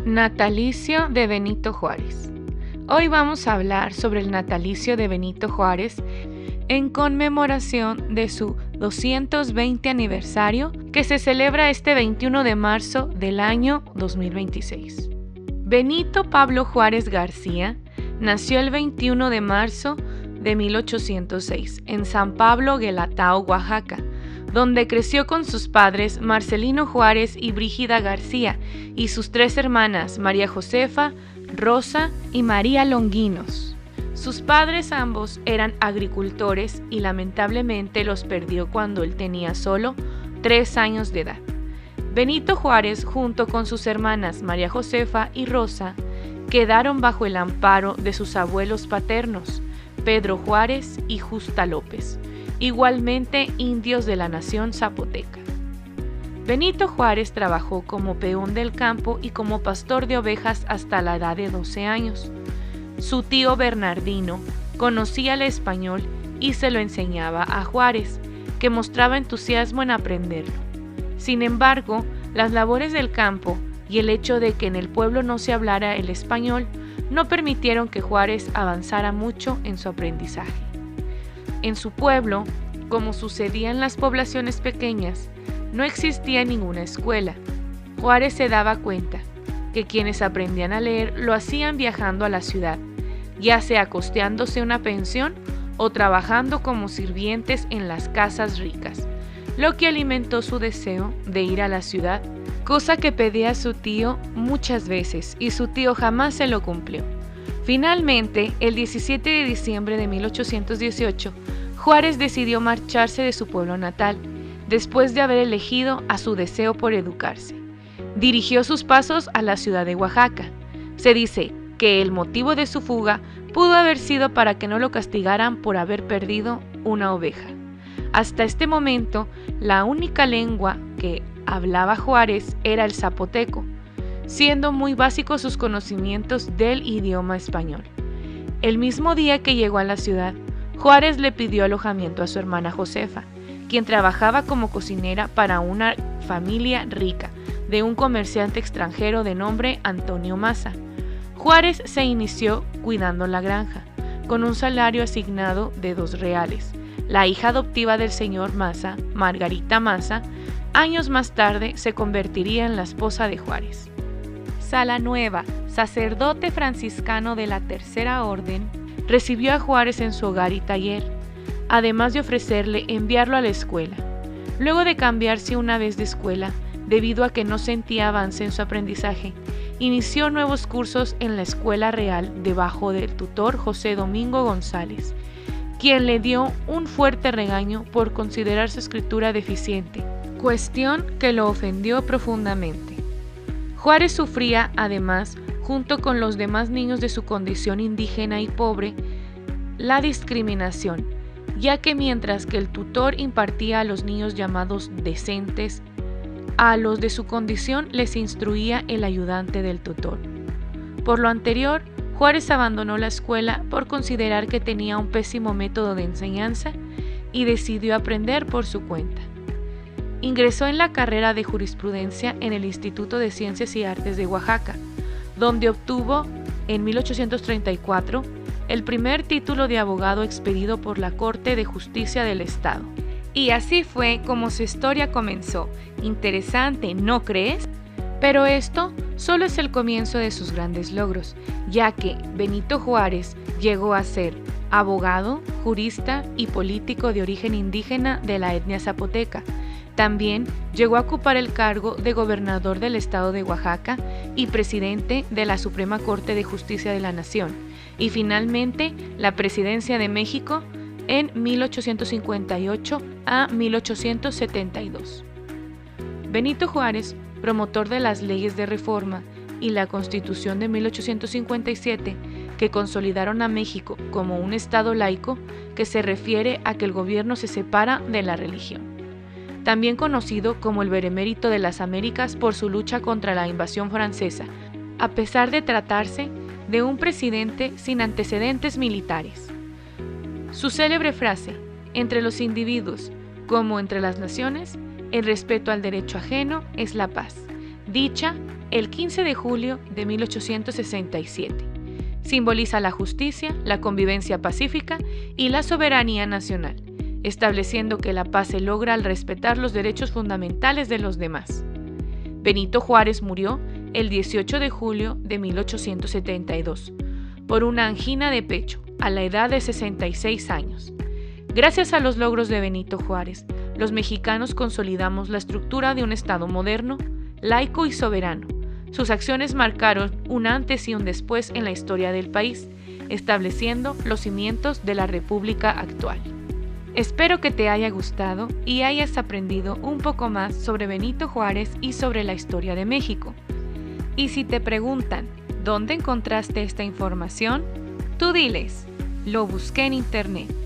Natalicio de Benito Juárez. Hoy vamos a hablar sobre el natalicio de Benito Juárez en conmemoración de su 220 aniversario que se celebra este 21 de marzo del año 2026. Benito Pablo Juárez García nació el 21 de marzo de 1806 en San Pablo Guelatao, Oaxaca, donde creció con sus padres Marcelino Juárez y Brígida García y sus tres hermanas María Josefa, Rosa y María Longuinos. Sus padres ambos eran agricultores y lamentablemente los perdió cuando él tenía solo 3 años de edad. Benito Juárez, junto con sus hermanas María Josefa y Rosa, quedaron bajo el amparo de sus abuelos paternos, Pedro Juárez y Justa López, igualmente indios de la nación zapoteca. Benito Juárez trabajó como peón del campo y como pastor de ovejas hasta la edad de 12 años. Su tío Bernardino conocía el español y se lo enseñaba a Juárez, que mostraba entusiasmo en aprenderlo. Sin embargo, las labores del campo y el hecho de que en el pueblo no se hablara el español no permitieron que Juárez avanzara mucho en su aprendizaje. En su pueblo, como sucedía en las poblaciones pequeñas, no existía ninguna escuela. Juárez se daba cuenta que quienes aprendían a leer lo hacían viajando a la ciudad, ya sea costeándose una pensión o trabajando como sirvientes en las casas ricas, lo que alimentó su deseo de ir a la ciudad, cosa que pedía a su tío muchas veces y su tío jamás se lo cumplió. Finalmente, el 17 de diciembre de 1818, Juárez decidió marcharse de su pueblo natal, después de haber elegido a su deseo por educarse. Dirigió sus pasos a la ciudad de Oaxaca. Se dice que el motivo de su fuga pudo haber sido para que no lo castigaran por haber perdido una oveja. Hasta este momento, la única lengua que hablaba Juárez era el zapoteco, siendo muy básicos sus conocimientos del idioma español. El mismo día que llegó a la ciudad, Juárez le pidió alojamiento a su hermana Josefa, quien trabajaba como cocinera para una familia rica de un comerciante extranjero de nombre Antonio Maza. Juárez se inició cuidando la granja, con un salario asignado de 2 reales. La hija adoptiva del señor Maza, Margarita Maza, años más tarde se convertiría en la esposa de Juárez. Salanueva, sacerdote franciscano de la Tercera Orden, recibió a Juárez en su hogar y taller, además de ofrecerle enviarlo a la escuela. Luego de cambiarse una vez de escuela, debido a que no sentía avance en su aprendizaje, inició nuevos cursos en la Escuela Real debajo del tutor José Domingo González, quien le dio un fuerte regaño por considerar su escritura deficiente, cuestión que lo ofendió profundamente. Juárez sufría, además, junto con los demás niños de su condición indígena y pobre, la discriminación, ya que mientras que el tutor impartía a los niños llamados decentes, a los de su condición les instruía el ayudante del tutor. Por lo anterior, Juárez abandonó la escuela por considerar que tenía un pésimo método de enseñanza y decidió aprender por su cuenta. Ingresó en la carrera de jurisprudencia en el Instituto de Ciencias y Artes de Oaxaca, donde obtuvo, en 1834, el primer título de abogado expedido por la Corte de Justicia del Estado. Y así fue como su historia comenzó. Interesante, ¿no crees? Pero esto solo es el comienzo de sus grandes logros, ya que Benito Juárez llegó a ser abogado, jurista y político de origen indígena de la etnia zapoteca. También llegó a ocupar el cargo de gobernador del estado de Oaxaca y presidente de la Suprema Corte de Justicia de la Nación, y finalmente la presidencia de México en 1858 a 1872. Benito Juárez, promotor de las leyes de reforma y la Constitución de 1857, que consolidaron a México como un estado laico, que se refiere a que el gobierno se separa de la religión. También conocido como el Benemérito de las Américas por su lucha contra la invasión francesa, a pesar de tratarse de un presidente sin antecedentes militares. Su célebre frase, entre los individuos como entre las naciones, el respeto al derecho ajeno es la paz, dicha el 15 de julio de 1867. Simboliza la justicia, la convivencia pacífica y la soberanía nacional, estableciendo que la paz se logra al respetar los derechos fundamentales de los demás. Benito Juárez murió el 18 de julio de 1872 por una angina de pecho a la edad de 66 años. Gracias a los logros de Benito Juárez, los mexicanos consolidamos la estructura de un Estado moderno, laico y soberano. Sus acciones marcaron un antes y un después en la historia del país, estableciendo los cimientos de la República actual. Espero que te haya gustado y hayas aprendido un poco más sobre Benito Juárez y sobre la historia de México. Y si te preguntan, ¿dónde encontraste esta información? Tú diles, lo busqué en internet.